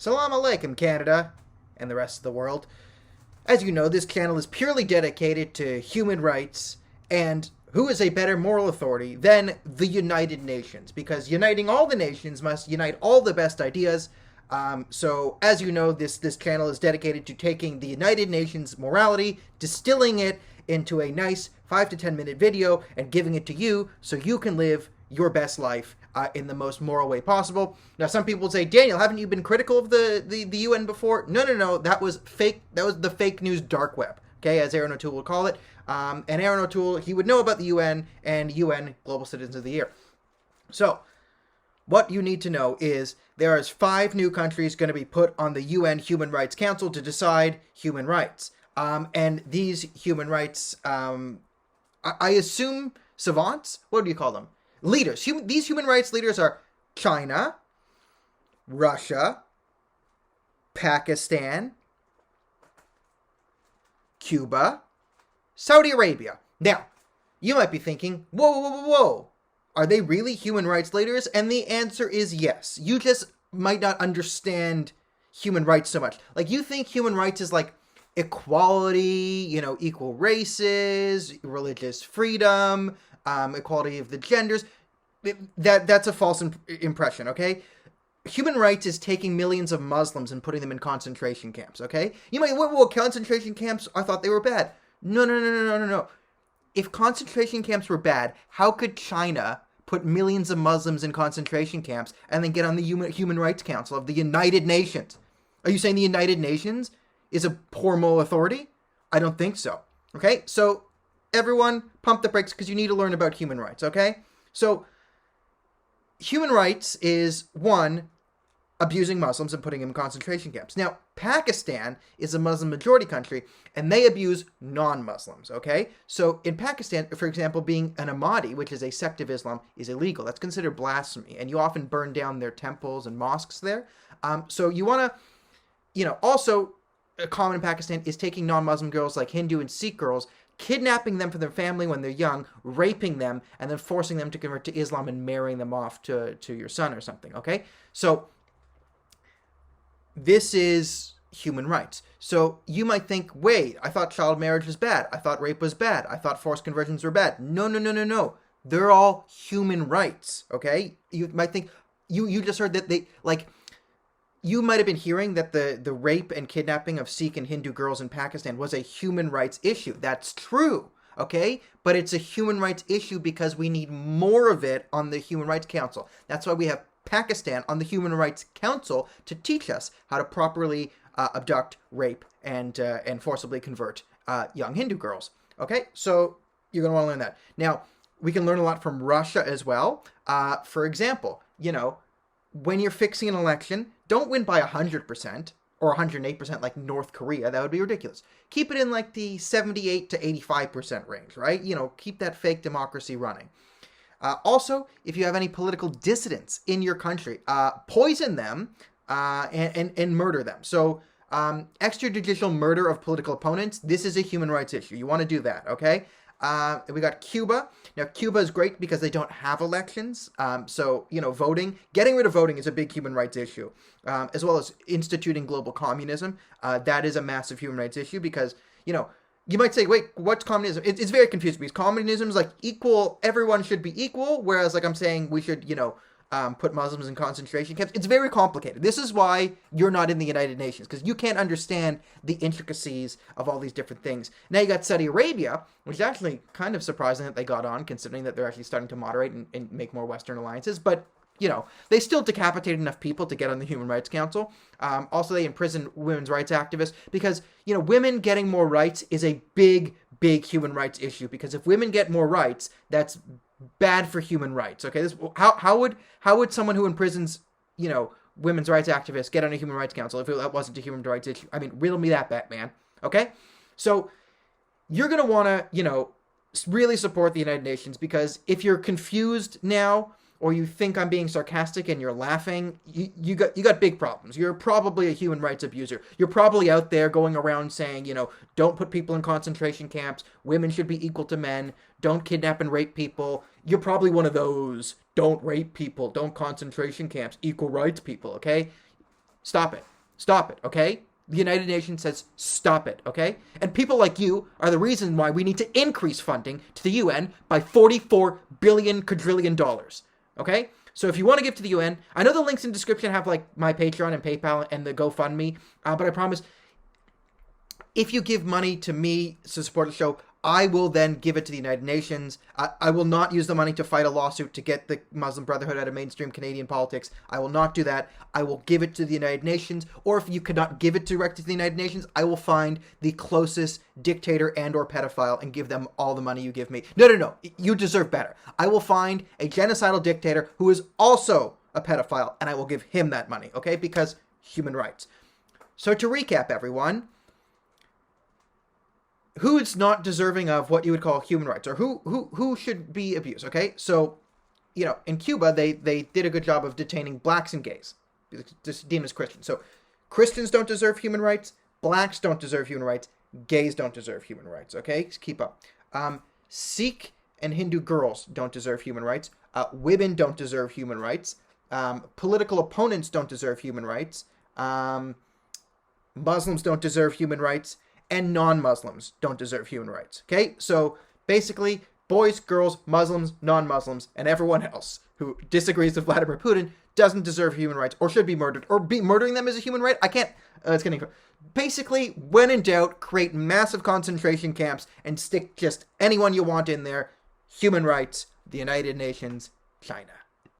Salam alaikum, Canada, and the rest of the world. As you know, this channel is purely dedicated to human rights, and who is a better moral authority than the United Nations? Because uniting all the nations must unite all the best ideas. So, as you know, this channel is dedicated to taking the United Nations morality, distilling it into a nice 5 to 10 minute video, and giving it to you so you can live your best life in the most moral way possible. Now, some people would say, Daniel, haven't you been critical of the UN before? No. That was fake. That was the fake news dark web, okay, as Aaron O'Toole would call it. And Aaron O'Toole, he would know about the UN and UN Global Citizens of the Year. So, what you need to know is there is 5 new countries going to be put on the UN Human Rights Council to decide human rights. And these human rights, I assume savants? What do you call them? Leaders. These human rights leaders are China, Russia, Pakistan, Cuba, Saudi Arabia. Now, you might be thinking, whoa. Are they really human rights leaders? And the answer is yes. You just might not understand human rights so much. Like, you think human rights is like equality, equal races, religious freedom, equality of the genders. That's a false impression, okay? Human rights is taking millions of Muslims and putting them in concentration camps, okay? You might, well, concentration camps, I thought they were bad. No. If concentration camps were bad, how could China put millions of Muslims in concentration camps and then get on the Human Rights Council of the United Nations? Are you saying the United Nations is a poor moral authority? I don't think so, okay? So, everyone, pump the brakes because you need to learn about human rights, okay? So, human rights is, 1, abusing Muslims and putting them in concentration camps. Now, Pakistan is a Muslim majority country, and they abuse non-Muslims, okay? So, in Pakistan, for example, being an Ahmadi, which is a sect of Islam, is illegal. That's considered blasphemy, and you often burn down their temples and mosques there. So, you want to, also, common in Pakistan is taking non-Muslim girls like Hindu and Sikh girls, kidnapping them from their family when they're young, raping them, and then forcing them to convert to Islam and marrying them off to your son or something, okay? So, this is human rights. So, you might think, wait, I thought child marriage was bad. I thought rape was bad. I thought forced conversions were bad. No. They're all human rights, okay? You might think, you just heard that you might have been hearing that the rape and kidnapping of Sikh and Hindu girls in Pakistan was a human rights issue. That's true, okay? But it's a human rights issue because we need more of it on the Human Rights Council. That's why we have Pakistan on the Human Rights Council to teach us how to properly abduct, rape, and forcibly convert young Hindu girls, okay? So you're going to want to learn that. Now, we can learn a lot from Russia as well. For example, when you're fixing an election, don't win by 100% or 108% like North Korea. That would be ridiculous. Keep it in like the 78 to 85% range, right? Keep that fake democracy running. Also, if you have any political dissidents in your country, poison them and murder them. So, extrajudicial murder of political opponents, this is a human rights issue. You want to do that, okay? We got Cuba. Now, Cuba is great because they don't have elections. So, voting, getting rid of voting is a big human rights issue, as well as instituting global communism. That is a massive human rights issue because, you might say, wait, what's communism? It's very confusing because communism is like equal, everyone should be equal, whereas like I'm saying we should, put Muslims in concentration camps. It's very complicated. This is why you're not in the United Nations, because you can't understand the intricacies of all these different things. Now you got Saudi Arabia, which is actually kind of surprising that they got on, considering that they're actually starting to moderate and make more Western alliances. But, they still decapitated enough people to get on the Human Rights Council. Also, they imprisoned women's rights activists because, women getting more rights is a big human rights issue. Because if women get more rights, that's bad for human rights, okay? How would someone who imprisons, women's rights activists get on a Human Rights Council if that wasn't a human rights issue? I mean, riddle me that, Batman, okay? So, you're going to want to, really support the United Nations because if you're confused now or you think I'm being sarcastic and you're laughing, you got big problems. You're probably a human rights abuser. You're probably out there going around saying, don't put people in concentration camps. Women should be equal to men. Don't kidnap and rape people. You're probably one of those don't rape people, don't concentration camps, equal rights people, okay? Stop it. Stop it, okay? The United Nations says stop it, okay? And people like you are the reason why we need to increase funding to the UN by $44 billion quadrillion dollars, okay? So if you want to give to the UN, I know the links in the description have like my Patreon and PayPal and the GoFundMe, but I promise if you give money to me to support the show, I will then give it to the United Nations. I will not use the money to fight a lawsuit to get the Muslim Brotherhood out of mainstream Canadian politics. I will not do that. I will give it to the United Nations. Or if you cannot give it directly to the United Nations, I will find the closest dictator and or pedophile and give them all the money you give me. No. You deserve better. I will find a genocidal dictator who is also a pedophile, and I will give him that money, okay? Because human rights. So to recap, everyone, who's not deserving of what you would call human rights, or who should be abused, okay? So, you know, in Cuba, they did a good job of detaining blacks and gays, just deemed as Christians. So Christians don't deserve human rights, blacks don't deserve human rights, gays don't deserve human rights, okay? Just keep up. Sikh and Hindu girls don't deserve human rights. Women don't deserve human rights. Political opponents don't deserve human rights. Muslims don't deserve human rights. And non-Muslims don't deserve human rights, okay? So basically, boys, girls, Muslims, non-Muslims, and everyone else who disagrees with Vladimir Putin doesn't deserve human rights or should be murdered. Or be murdering them as a human right? I can't, it's getting... Basically, when in doubt, create massive concentration camps and stick just anyone you want in there. Human rights, the United Nations, China.